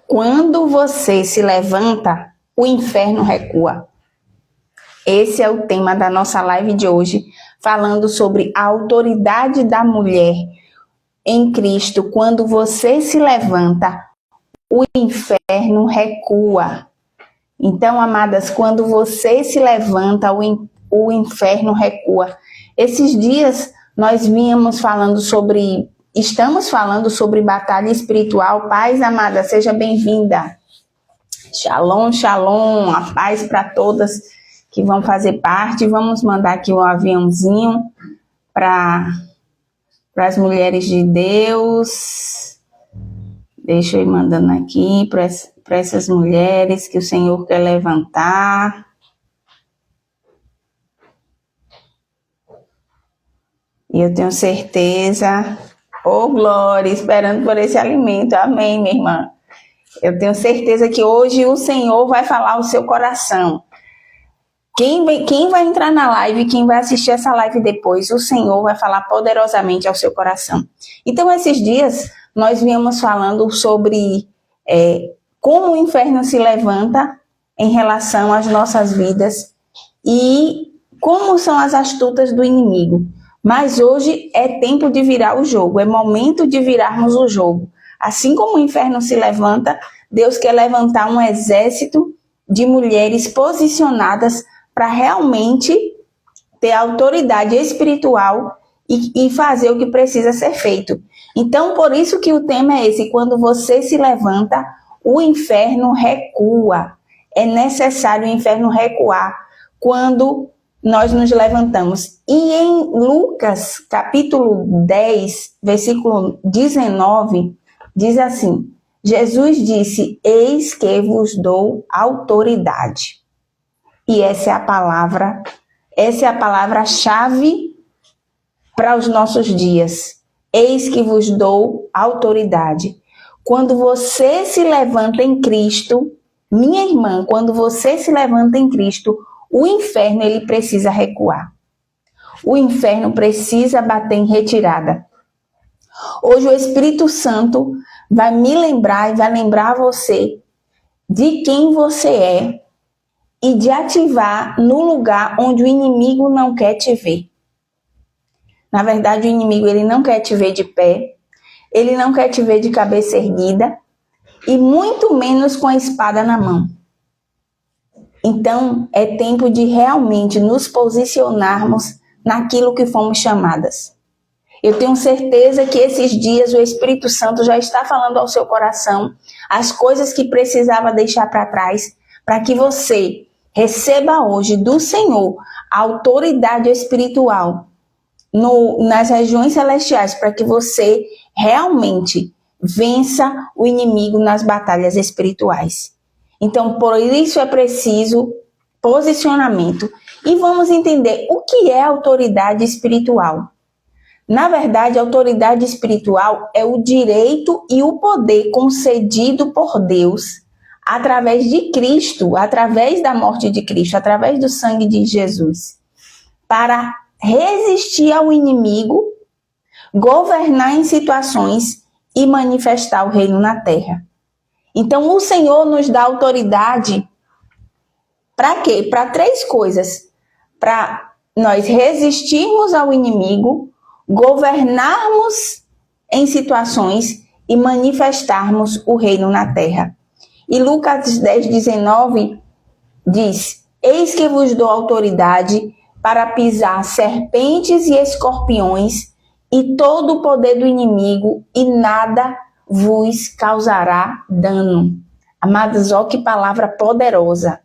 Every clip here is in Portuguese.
Quando você se levanta, o inferno recua. Esse é o tema da nossa live de hoje, falando sobre a autoridade da mulher em Cristo. Quando você se levanta, o inferno recua. Então, amadas, quando você se levanta, o inferno recua. Esses dias nós estamos falando sobre batalha espiritual. Paz, amada, seja bem-vinda. Shalom, shalom, a paz para todas que vão fazer parte. Vamos mandar aqui um aviãozinho para as mulheres de Deus. Deixa eu ir mandando aqui para essas mulheres que o Senhor quer levantar. E eu tenho certeza, glória, esperando por esse alimento. Amém, minha irmã. Eu tenho certeza que hoje o Senhor vai falar ao seu coração. Quem vai entrar na live, quem vai assistir essa live depois, o Senhor vai falar poderosamente ao seu coração. Então, esses dias, nós viemos falando sobre como o inferno se levanta em relação às nossas vidas e como são as astutas do inimigo. Mas hoje é tempo de virar o jogo, é momento de virarmos o jogo. Assim como o inferno se levanta, Deus quer levantar um exército de mulheres posicionadas para realmente ter autoridade espiritual e fazer o que precisa ser feito. Então, por isso que o tema é esse: quando você se levanta, o inferno recua. É necessário o inferno recuar quando nós nos levantamos. E em Lucas, capítulo 10, versículo 19, diz assim: Jesus disse: eis que vos dou autoridade. E essa é a palavra-chave para os nossos dias. Eis que vos dou autoridade. Quando você se levanta em Cristo, minha irmã, quando você se levanta em Cristo, o inferno ele precisa recuar. O inferno precisa bater em retirada. Hoje o Espírito Santo vai me lembrar e vai lembrar você de quem você é e de ativar no lugar onde o inimigo não quer te ver. Na verdade, o inimigo ele não quer te ver de pé, ele não quer te ver de cabeça erguida e muito menos com a espada na mão. Então, é tempo de realmente nos posicionarmos naquilo que fomos chamadas. Eu tenho certeza que esses dias o Espírito Santo já está falando ao seu coração as coisas que precisava deixar para trás, para que você receba hoje do Senhor a autoridade espiritual nas regiões celestiais, para que você realmente vença o inimigo nas batalhas espirituais. Então, por isso é preciso posicionamento. E vamos entender o que é autoridade espiritual. Na verdade, a autoridade espiritual é o direito e o poder concedido por Deus através de Cristo, através da morte de Cristo, através do sangue de Jesus, para resistir ao inimigo, governar em situações e manifestar o reino na terra. Então, o Senhor nos dá autoridade para quê? Para 3 coisas. Para nós resistirmos ao inimigo, governarmos em situações e manifestarmos o reino na terra. E Lucas 10:19 diz: eis que vos dou autoridade para pisar serpentes e escorpiões e todo o poder do inimigo, e nada vos causará dano. Amados, ó que palavra poderosa.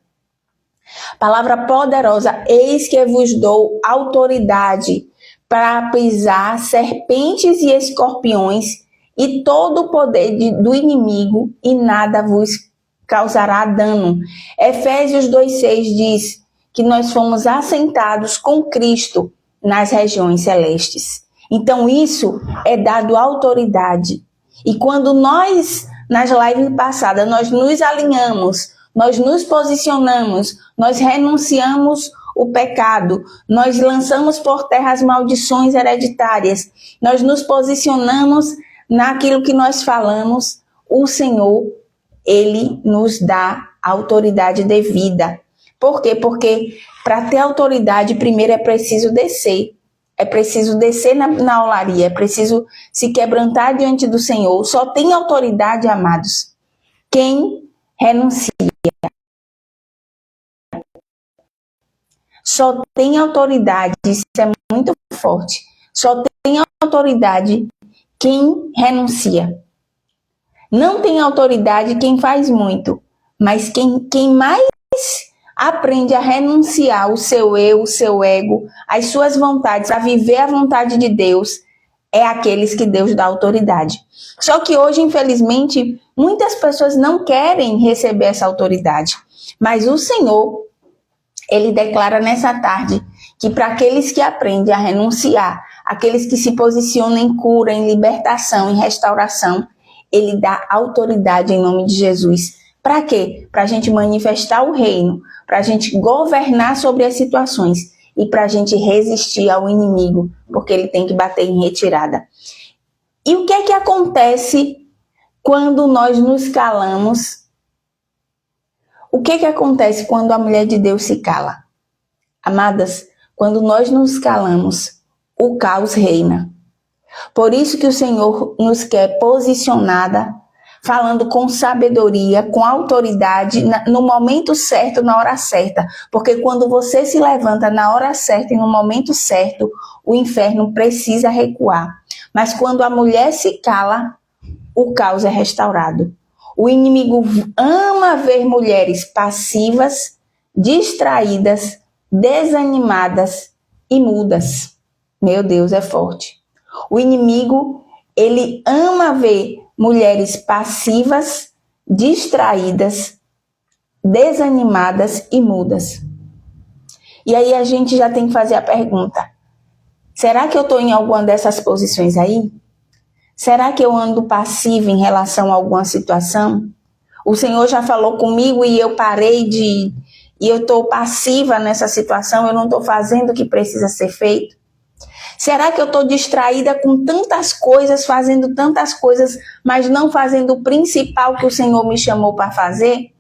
Palavra poderosa: eis que vos dou autoridade para pisar serpentes e escorpiões e todo o poder do inimigo, e nada vos causará dano. Efésios 2:6 diz que nós fomos assentados com Cristo nas regiões celestes. Então isso é dado autoridade. E quando nós, nas lives passadas, nós nos alinhamos, nós nos posicionamos, nós renunciamos o pecado, nós lançamos por terra as maldições hereditárias, nós nos posicionamos naquilo que nós falamos, o Senhor ele nos dá a autoridade devida. Por quê? Porque para ter autoridade, primeiro é preciso descer. É preciso descer na olaria, é preciso se quebrantar diante do Senhor. Só tem autoridade, amados, quem renuncia. Só tem autoridade, isso é muito forte. Só tem autoridade quem renuncia. Não tem autoridade quem faz muito, mas quem mais aprende a renunciar o seu eu, o seu ego, as suas vontades, a viver a vontade de Deus, é aqueles que Deus dá autoridade. Só que hoje, infelizmente, muitas pessoas não querem receber essa autoridade. Mas o Senhor, ele declara nessa tarde que para aqueles que aprendem a renunciar, aqueles que se posicionam em cura, em libertação, em restauração, ele dá autoridade em nome de Jesus. Para quê? Para a gente manifestar o reino, para a gente governar sobre as situações e para a gente resistir ao inimigo, porque ele tem que bater em retirada. E o que é que acontece quando nós nos calamos? O que é que acontece quando a mulher de Deus se cala? Amadas, quando nós nos calamos, o caos reina. Por isso que o Senhor nos quer posicionada, falando com sabedoria, com autoridade, no momento certo, na hora certa. Porque quando você se levanta na hora certa e no momento certo, o inferno precisa recuar. Mas quando a mulher se cala, o caos é restaurado. O inimigo ama ver mulheres passivas, distraídas, desanimadas e mudas. Meu Deus, é forte. O inimigo, ele ama ver mulheres passivas, distraídas, desanimadas e mudas. E aí a gente já tem que fazer a pergunta: será que eu estou em alguma dessas posições aí? Será que eu ando passiva em relação a alguma situação? O Senhor já falou comigo e eu parei e eu estou passiva nessa situação, eu não estou fazendo o que precisa ser feito? Será que eu estou distraída com tantas coisas, fazendo tantas coisas, mas não fazendo o principal que o Senhor me chamou para fazer?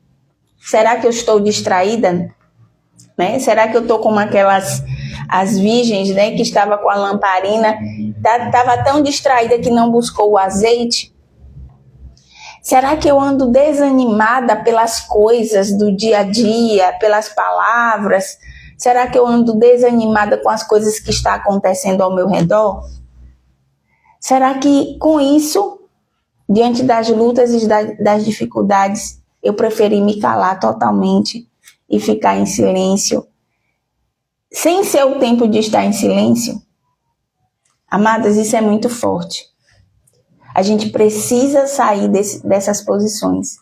Será que eu estou distraída? Né? Será que eu estou como as virgens, né, que estava com a lamparina, estava tão distraída que não buscou o azeite? Será que eu ando desanimada pelas coisas do dia a dia, pelas palavras? Será que eu ando desanimada com as coisas que estão acontecendo ao meu redor? Será que com isso, diante das lutas e das dificuldades, eu preferi me calar totalmente e ficar em silêncio, sem ser o tempo de estar em silêncio? Amadas, isso é muito forte. A gente precisa sair dessas posições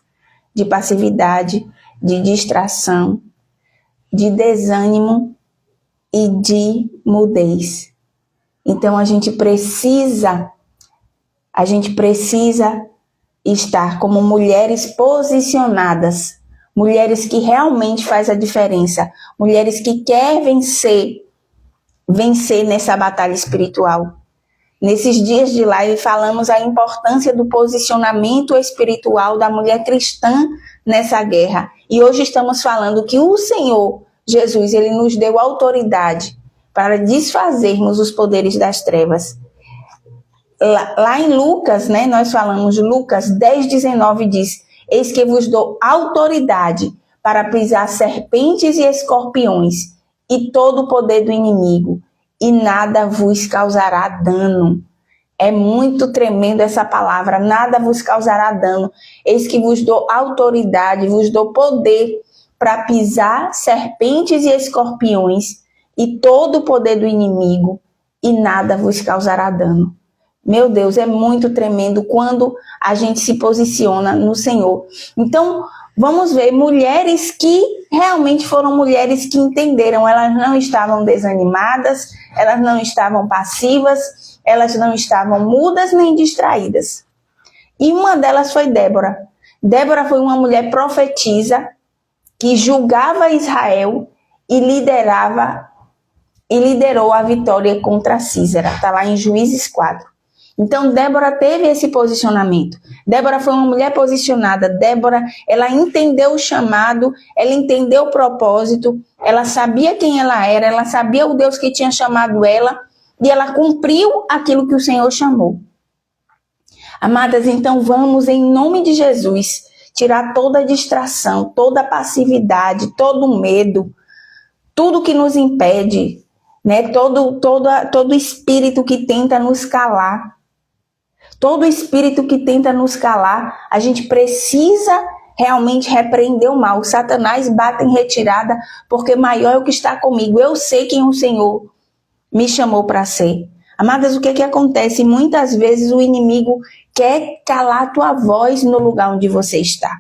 de passividade, de distração, de desânimo e de mudez. Então a gente precisa estar como mulheres posicionadas, mulheres que realmente fazem a diferença, mulheres que querem vencer nessa batalha espiritual. Nesses dias de live falamos a importância do posicionamento espiritual da mulher cristã nessa guerra. E hoje estamos falando que o Senhor Jesus, ele nos deu autoridade para desfazermos os poderes das trevas. Lá em Lucas, né, nós falamos, Lucas 10:19 diz: eis que vos dou autoridade para pisar serpentes e escorpiões e todo o poder do inimigo, e nada vos causará dano. É muito tremendo essa palavra, nada vos causará dano. Eis que vos dou autoridade, vos dou poder para pisar serpentes e escorpiões e todo o poder do inimigo, e nada vos causará dano. Meu Deus, é muito tremendo quando a gente se posiciona no Senhor. Então, vamos ver mulheres que realmente foram mulheres que entenderam, elas não estavam desanimadas, elas não estavam passivas, elas não estavam mudas nem distraídas. E uma delas foi Débora. Débora foi uma mulher profetisa que julgava Israel e liderou a vitória contra Sísera. Está lá em Juízes 4. Então, Débora teve esse posicionamento. Débora foi uma mulher posicionada. Débora, ela entendeu o chamado, ela entendeu o propósito, ela sabia quem ela sabia o Deus que tinha chamado ela, e ela cumpriu aquilo que o Senhor chamou. Amadas, então vamos, em nome de Jesus, tirar toda a distração, toda a passividade, todo o medo, tudo que nos impede, né? Todo espírito que tenta nos calar. Todo espírito que tenta nos calar, a gente precisa realmente repreender o mal. Satanás bate em retirada, porque maior é o que está comigo. Eu sei quem o Senhor me chamou para ser. Amadas, o que acontece? Muitas vezes o inimigo quer calar a tua voz no lugar onde você está.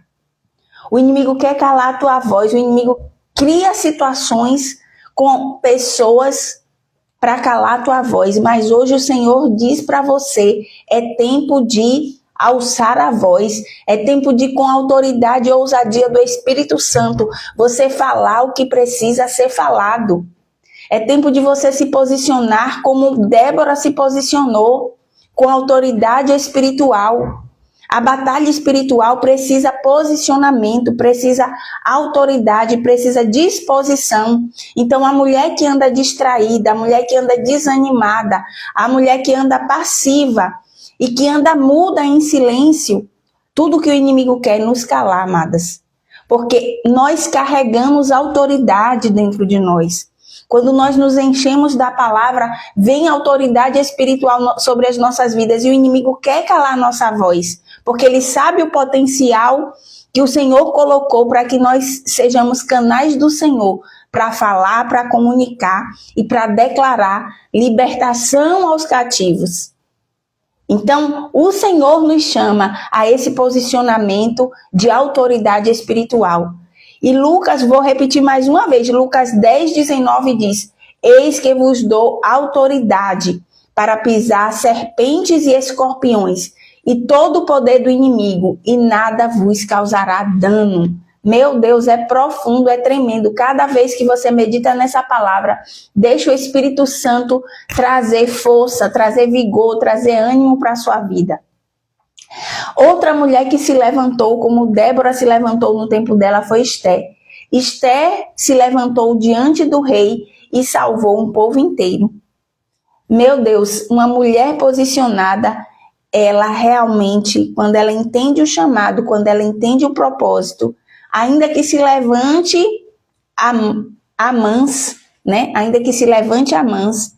O inimigo quer calar a tua voz, o inimigo cria situações com pessoas para calar a tua voz, mas hoje o Senhor diz para você, é tempo de alçar a voz, é tempo de, com autoridade e ousadia do Espírito Santo, você falar o que precisa ser falado. É tempo de você se posicionar como Débora se posicionou, com autoridade espiritual. A batalha espiritual precisa posicionamento, precisa autoridade, precisa disposição. Então, a mulher que anda distraída, a mulher que anda desanimada, a mulher que anda passiva e que anda muda em silêncio, tudo que o inimigo quer é nos calar, amadas. Porque nós carregamos autoridade dentro de nós. Quando nós nos enchemos da palavra, vem autoridade espiritual sobre as nossas vidas e o inimigo quer calar a nossa voz, porque ele sabe o potencial que o Senhor colocou para que nós sejamos canais do Senhor, para falar, para comunicar e para declarar libertação aos cativos. Então, o Senhor nos chama a esse posicionamento de autoridade espiritual. E Lucas, vou repetir mais uma vez, Lucas 10:19 diz: eis que vos dou autoridade para pisar serpentes e escorpiões e todo o poder do inimigo, e nada vos causará dano. Meu Deus, é profundo, é tremendo. Cada vez que você medita nessa palavra, deixa o Espírito Santo trazer força, trazer vigor, trazer ânimo para a sua vida. Outra mulher que se levantou, como Débora se levantou no tempo dela, foi Esté. Esté se levantou diante do rei e salvou um povo inteiro. Meu Deus, uma mulher posicionada, ela realmente, quando ela entende o chamado, quando ela entende o propósito, ainda que se levante a mãos, né? Ainda que se levante a mãos,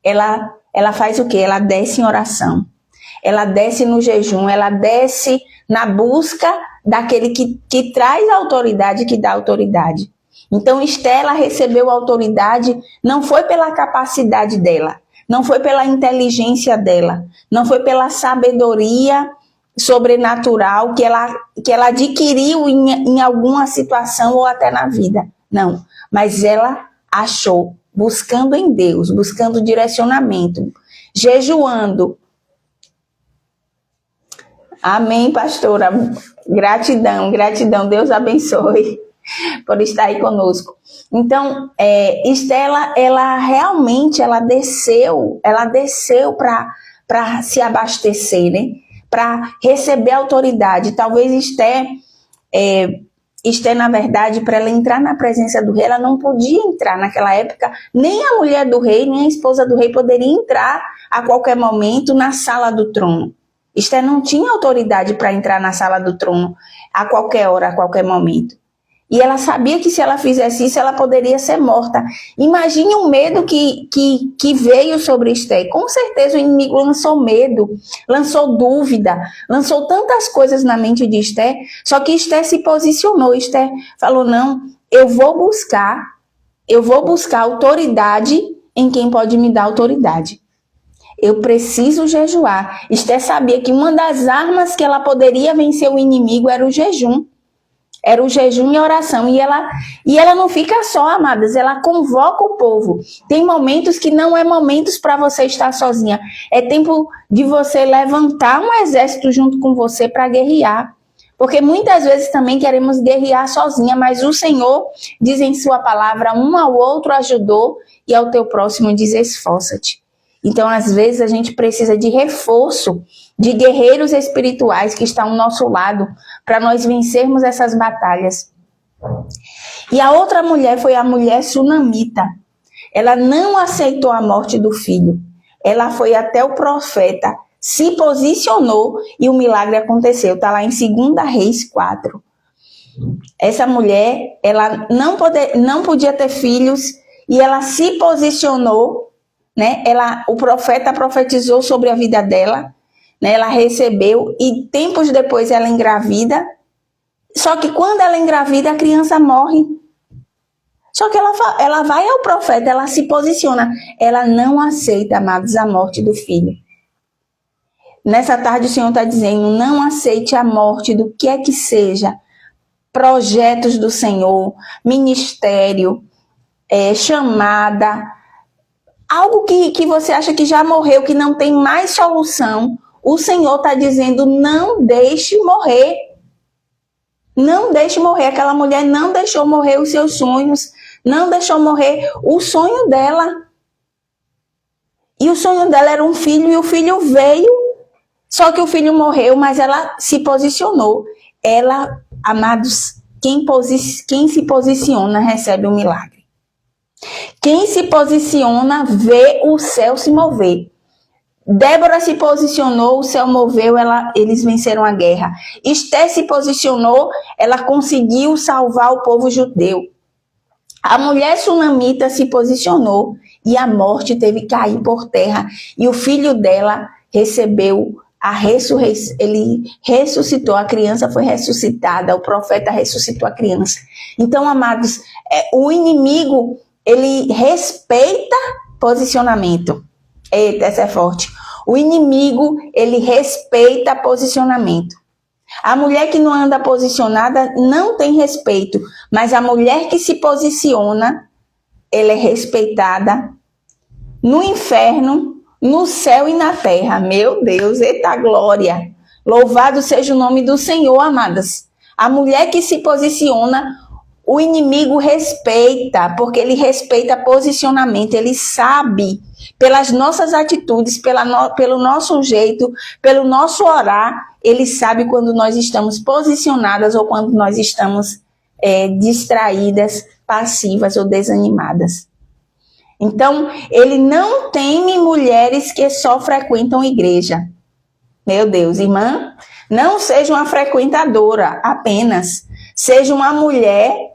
ela faz o quê? Ela desce em oração. Ela desce no jejum, ela desce na busca daquele que traz a autoridade, que dá autoridade. Então, Esté, ela recebeu autoridade, não foi pela capacidade dela, não foi pela inteligência dela, não foi pela sabedoria sobrenatural que ela adquiriu em alguma situação ou até na vida. Não, mas ela achou, buscando em Deus, buscando direcionamento, jejuando. Amém, pastora. Gratidão, gratidão. Deus abençoe por estar aí conosco. Então, Estela, ela realmente, ela desceu para se abastecer, né? Para receber autoridade. Talvez Esté, na verdade, para ela entrar na presença do rei, ela não podia entrar naquela época. Nem a mulher do rei, nem a esposa do rei poderia entrar a qualquer momento na sala do trono. Esté não tinha autoridade para entrar na sala do trono a qualquer hora, a qualquer momento. E ela sabia que se ela fizesse isso, ela poderia ser morta. Imagine o medo que veio sobre Esté. Com certeza o inimigo lançou medo, lançou dúvida, lançou tantas coisas na mente de Esté. Só que Esté se posicionou. Esté falou, não, eu vou buscar autoridade em quem pode me dar autoridade. Eu preciso jejuar. Esté sabia que uma das armas que ela poderia vencer o inimigo era o jejum. Era o jejum e a oração. E ela não fica só, amadas. Ela convoca o povo. Tem momentos que não é momentos para você estar sozinha. É tempo de você levantar um exército junto com você para guerrear. Porque muitas vezes também queremos guerrear sozinha. Mas o Senhor diz em sua palavra, um ao outro ajudou e ao teu próximo diz esforça-te. Então, às vezes, a gente precisa de reforço, de guerreiros espirituais que estão ao nosso lado, para nós vencermos essas batalhas. E a outra mulher foi a mulher sunamita. Ela não aceitou a morte do filho. Ela foi até o profeta, se posicionou e o milagre aconteceu. Está lá em 2 Reis 4. Essa mulher, ela não podia ter filhos e ela se posicionou, né? O profeta profetizou sobre a vida dela, né? Ela recebeu e tempos depois ela engravida. Só que quando ela engravida, a criança morre. Só que ela vai ao profeta, ela se posiciona. Ela não aceita, amados, a morte do filho. Nessa tarde o Senhor está dizendo, não aceite a morte do que é que seja. Projetos do Senhor, ministério, chamada, algo que você acha que já morreu, que não tem mais solução. O Senhor está dizendo, não deixe morrer. Não deixe morrer. Aquela mulher não deixou morrer os seus sonhos, não deixou morrer o sonho dela. E o sonho dela era um filho, e o filho veio, só que o filho morreu, mas ela se posicionou. Ela, amados, quem se posiciona recebe um milagre. Quem se posiciona vê o céu se mover. Débora se posicionou, o céu moveu, eles venceram a guerra. Esther se posicionou, ela conseguiu salvar o povo judeu. A mulher sunamita se posicionou e a morte teve que cair por terra. E o filho dela recebeu a ressurreição, ele ressuscitou, a criança foi ressuscitada, o profeta ressuscitou a criança. Então, amados, o inimigo, ele respeita posicionamento. Eita, essa é forte. O inimigo, ele respeita posicionamento. A mulher que não anda posicionada não tem respeito, mas a mulher que se posiciona, ela é respeitada no inferno, no céu e na terra. Meu Deus, eita glória. Louvado seja o nome do Senhor, amadas. A mulher que se posiciona, o inimigo respeita, porque ele respeita posicionamento, ele sabe, pelas nossas atitudes, pelo nosso jeito, pelo nosso orar, ele sabe quando nós estamos posicionadas ou quando nós estamos distraídas, passivas ou desanimadas. Então, ele não teme mulheres que só frequentam igreja. Meu Deus, irmã, não seja uma frequentadora apenas, seja uma mulher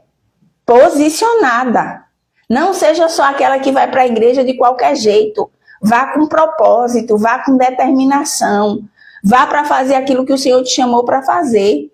posicionada. Não seja só aquela que vai para a igreja de qualquer jeito. Vá com propósito, vá com determinação. Vá para fazer aquilo que o Senhor te chamou para fazer.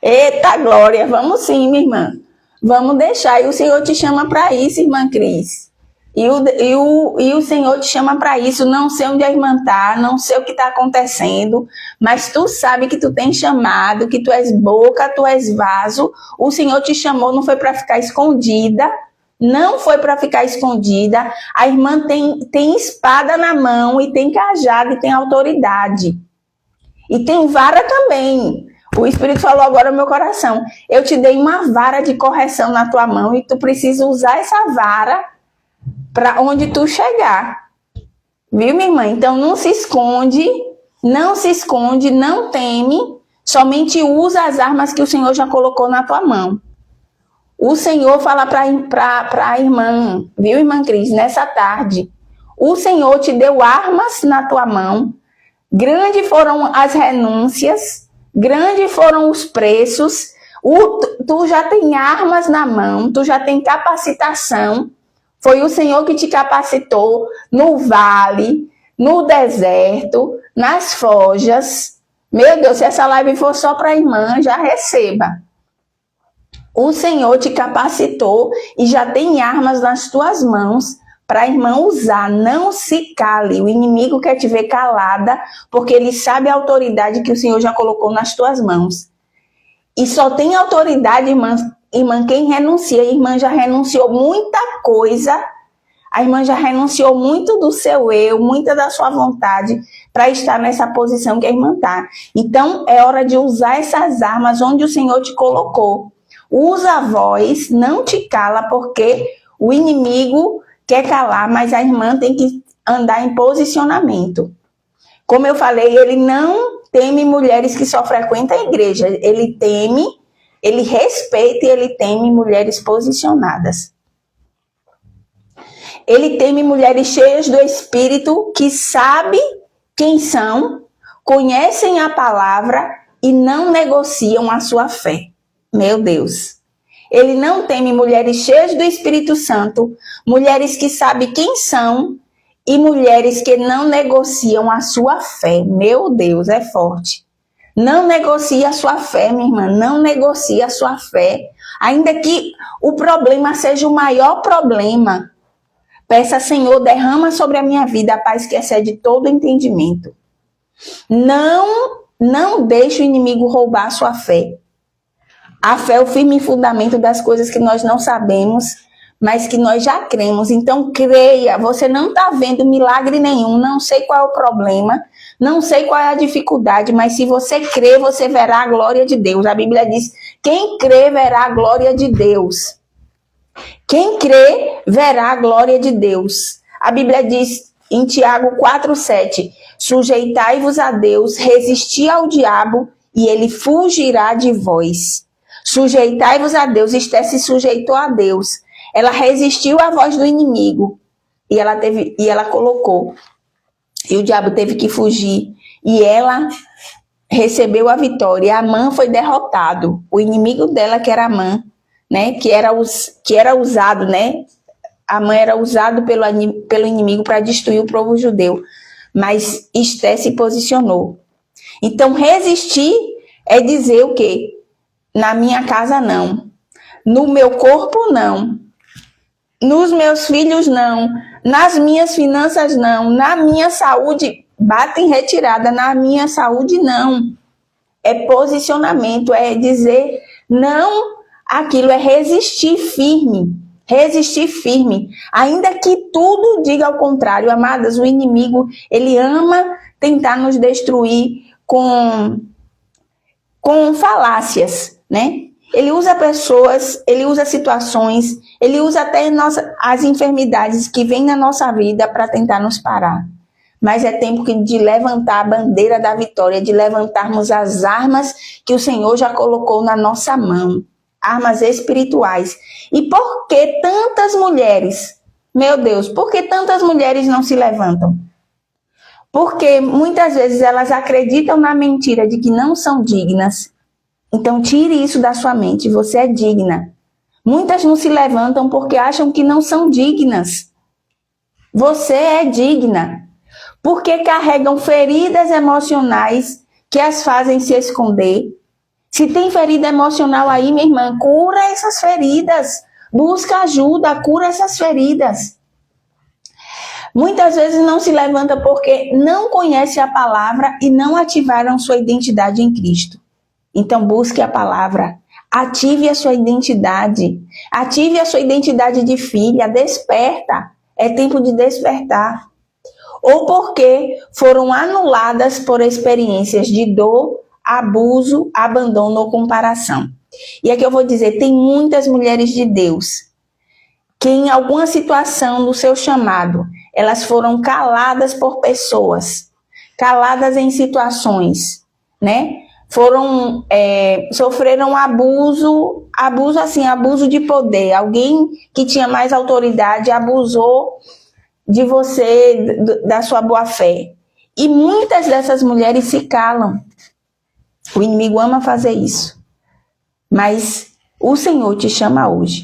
Eita glória, vamos sim, minha irmã. Vamos deixar. E o Senhor te chama para isso, irmã Cris. E o Senhor te chama para isso. Não sei onde a irmã está, não sei o que está acontecendo, mas tu sabe que tu tens chamado, que tu és boca, tu és vaso. O Senhor te chamou, não foi para ficar escondida, não foi para ficar escondida. A irmã tem espada na mão, e tem cajado, e tem autoridade. E tem vara também. O Espírito falou agora no meu coração. Eu te dei uma vara de correção na tua mão, e tu precisa usar essa vara para onde tu chegar. Viu, minha irmã? Então não se esconde, não teme, somente usa as armas que o Senhor já colocou na tua mão. O Senhor fala para a irmã, viu, irmã Cris, nessa tarde, o Senhor te deu armas na tua mão, grandes foram as renúncias, grandes foram os preços, tu já tem armas na mão, tu já tem capacitação. Foi o Senhor que te capacitou no vale, no deserto, nas forjas. Meu Deus, se essa live for só para a irmã, já receba. O Senhor te capacitou e já tem armas nas tuas mãos para a irmã usar. Não se cale. O inimigo quer te ver calada, porque ele sabe a autoridade que o Senhor já colocou nas tuas mãos. E só tem autoridade, irmã, quem renuncia. A irmã já renunciou muita coisa, a irmã já renunciou muito do seu eu, muita da sua vontade, para estar nessa posição que a irmã está. Então, é hora de usar essas armas onde o Senhor te colocou. Usa a voz, não te cala, porque o inimigo quer calar, mas a irmã tem que andar em posicionamento. Como eu falei, ele não teme mulheres que só frequentam a igreja. Ele teme, ele respeita e ele teme mulheres posicionadas. Ele teme mulheres cheias do Espírito, que sabem quem são, conhecem a palavra e não negociam a sua fé. Meu Deus. Ele não teme mulheres cheias do Espírito Santo, mulheres que sabem quem são e mulheres que não negociam a sua fé. Meu Deus, é forte. Não negocie a sua fé, minha irmã. Não negocie a sua fé. Ainda que o problema seja o maior problema. Peça, Senhor, derrama sobre a minha vida a paz que excede todo entendimento. Não deixe o inimigo roubar a sua fé. A fé é o firme fundamento das coisas que nós não sabemos, mas que nós já cremos. Então, creia. Você não está vendo milagre nenhum. Não sei qual é o problema. Não sei qual é a dificuldade. Mas se você crer, você verá a glória de Deus. A Bíblia diz, quem crê verá a glória de Deus. Quem crê verá a glória de Deus. A Bíblia diz em Tiago 4,7, sujeitai-vos a Deus, resisti ao diabo e ele fugirá de vós. Sujeitai-vos a Deus, Esté se sujeitou a Deus. Ela resistiu à voz do inimigo e ela colocou. E o diabo teve que fugir e ela recebeu a vitória. Amã foi derrotado. O inimigo dela, que era Amã, né, que era usado, né? Amã era usado pelo inimigo para destruir o povo judeu. Mas Esté se posicionou. Então, resistir é dizer o quê? Na minha casa, não. No meu corpo, não. Nos meus filhos, não. Nas minhas finanças, não. Na minha saúde, bate em retirada. Na minha saúde, não. É posicionamento, é dizer não. Aquilo é resistir firme. Resistir firme. Ainda que tudo diga ao contrário. Amadas, o inimigo, ele ama tentar nos destruir com falácias, né? Ele usa pessoas, ele usa situações, ele usa até as enfermidades que vêm na nossa vida para tentar nos parar. Mas é tempo de levantar a bandeira da vitória, de levantarmos as armas que o Senhor já colocou na nossa mão. Armas espirituais. E por que tantas mulheres, meu Deus, por que tantas mulheres não se levantam? Porque muitas vezes elas acreditam na mentira de que não são dignas. Então tire isso da sua mente, você é digna. Muitas não se levantam porque acham que não são dignas. Você é digna. Porque carregam feridas emocionais que as fazem se esconder. Se tem ferida emocional aí, minha irmã, cura essas feridas. Busca ajuda, cura essas feridas. Muitas vezes não se levanta porque não conhece a palavra e não ativaram sua identidade em Cristo. Então busque a palavra, ative a sua identidade de filha, desperta, é tempo de despertar. Ou porque foram anuladas por experiências de dor, abuso, abandono ou comparação. E aqui eu vou dizer, tem muitas mulheres de Deus que em alguma situação do seu chamado, elas foram caladas por pessoas, caladas em situações, né? Sofreram abuso de poder. Alguém que tinha mais autoridade abusou de você, da sua boa fé. E muitas dessas mulheres se calam. O inimigo ama fazer isso. Mas o Senhor te chama hoje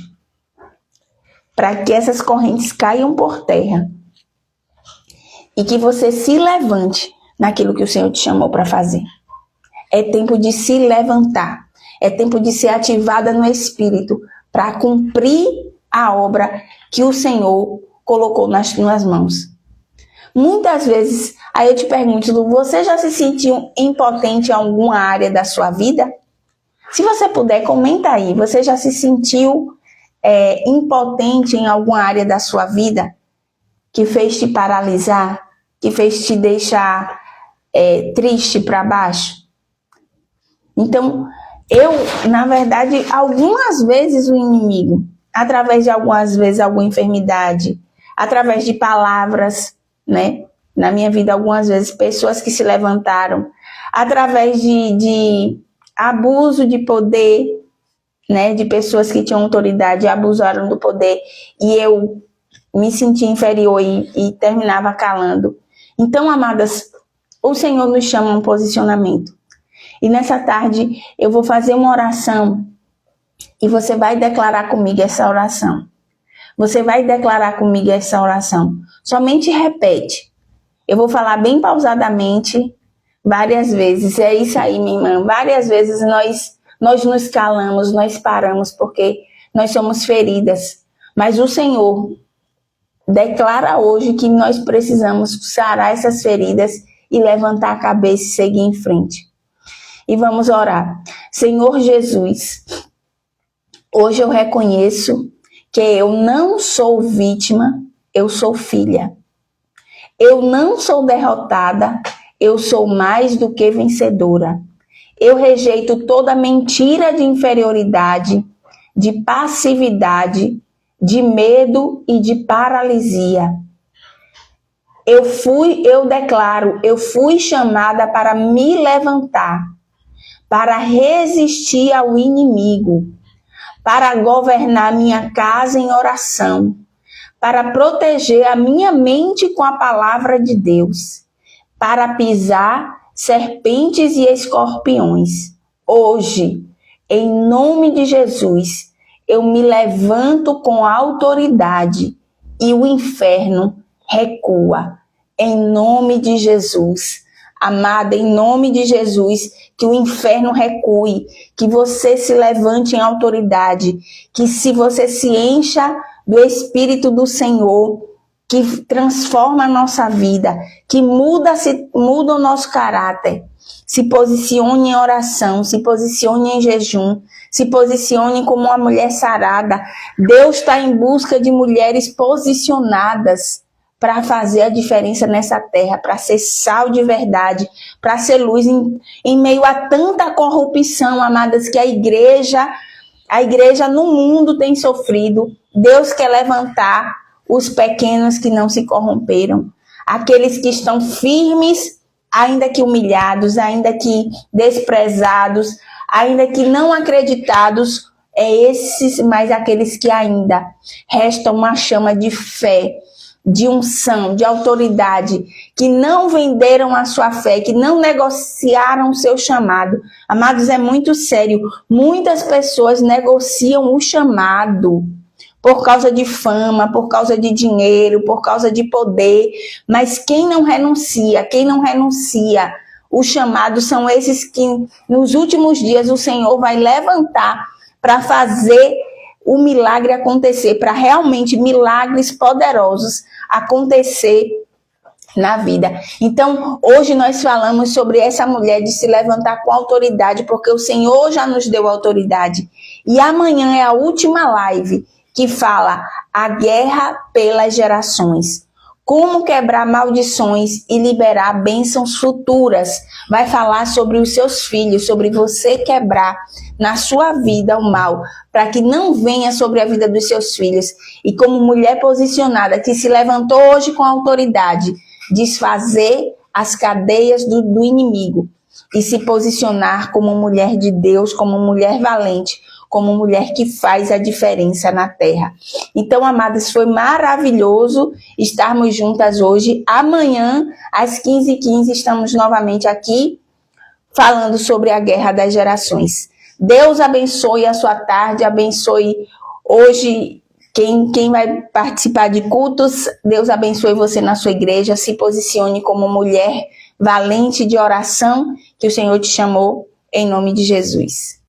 para que essas correntes caiam por terra e que você se levante naquilo que o Senhor te chamou para fazer. É tempo de se levantar. É tempo de ser ativada no Espírito para cumprir a obra que o Senhor colocou nas mãos. Muitas vezes, aí eu te pergunto, você já se sentiu impotente em alguma área da sua vida? Se você puder, comenta aí. Você já se sentiu impotente em alguma área da sua vida que fez te paralisar, que fez te deixar triste para baixo? Então, na verdade, algumas vezes o inimigo, através de algumas vezes alguma enfermidade, através de palavras, né? Na minha vida, algumas vezes, pessoas que se levantaram, através de abuso de poder, né? De pessoas que tinham autoridade e abusaram do poder, e eu me senti inferior e terminava calando. Então, amadas, o Senhor nos chama a um posicionamento. E nessa tarde eu vou fazer uma oração e você vai declarar comigo essa oração. Você vai declarar comigo essa oração. Somente repete. Eu vou falar bem pausadamente, várias vezes. É isso aí, minha irmã. Várias vezes nós nos calamos, nós paramos, porque nós somos feridas. Mas o Senhor declara hoje que nós precisamos sarar essas feridas e levantar a cabeça e seguir em frente. E vamos orar. Senhor Jesus, hoje eu reconheço que eu não sou vítima, eu sou filha. Eu não sou derrotada, eu sou mais do que vencedora. Eu rejeito toda mentira de inferioridade, de passividade, de medo e de paralisia. Eu declaro, eu fui chamada para me levantar, para resistir ao inimigo, para governar minha casa em oração, para proteger a minha mente com a palavra de Deus, para pisar serpentes e escorpiões. Hoje, em nome de Jesus, eu me levanto com autoridade e o inferno recua. Em nome de Jesus. Amada, em nome de Jesus, que o inferno recue, que você se levante em autoridade, que se você se encha do Espírito do Senhor, que transforma a nossa vida, que muda o nosso caráter, se posicione em oração, se posicione em jejum, se posicione como uma mulher sarada. Deus está em busca de mulheres posicionadas para fazer a diferença nessa terra, para ser sal de verdade, para ser luz em meio a tanta corrupção, amadas, que a igreja no mundo tem sofrido. Deus quer levantar os pequenos que não se corromperam, aqueles que estão firmes, ainda que humilhados, ainda que desprezados, ainda que não acreditados, mas aqueles que ainda restam uma chama de fé, de unção, de autoridade, que não venderam a sua fé, que não negociaram o seu chamado. Amados, é muito sério. Muitas pessoas negociam o chamado por causa de fama, por causa de dinheiro, por causa de poder. Mas quem não renuncia o chamado são esses que nos últimos dias o Senhor vai levantar para fazer o milagre acontecer, para realmente milagres poderosos acontecer na vida. Então, hoje nós falamos sobre essa mulher de se levantar com autoridade, porque o Senhor já nos deu autoridade. E amanhã é a última live que fala a guerra pelas gerações. Como quebrar maldições e liberar bênçãos futuras. Vai falar sobre os seus filhos, sobre você quebrar na sua vida o mal, para que não venha sobre a vida dos seus filhos. E como mulher posicionada, que se levantou hoje com autoridade, desfazer as cadeias do inimigo e se posicionar como mulher de Deus, como mulher valente, como mulher que faz a diferença na terra. Então, amadas, foi maravilhoso estarmos juntas hoje. Amanhã, às 15h15, estamos novamente aqui falando sobre a guerra das gerações. Deus abençoe a sua tarde, abençoe hoje quem vai participar de cultos. Deus abençoe você na sua igreja. Se posicione como mulher valente de oração que o Senhor te chamou, em nome de Jesus.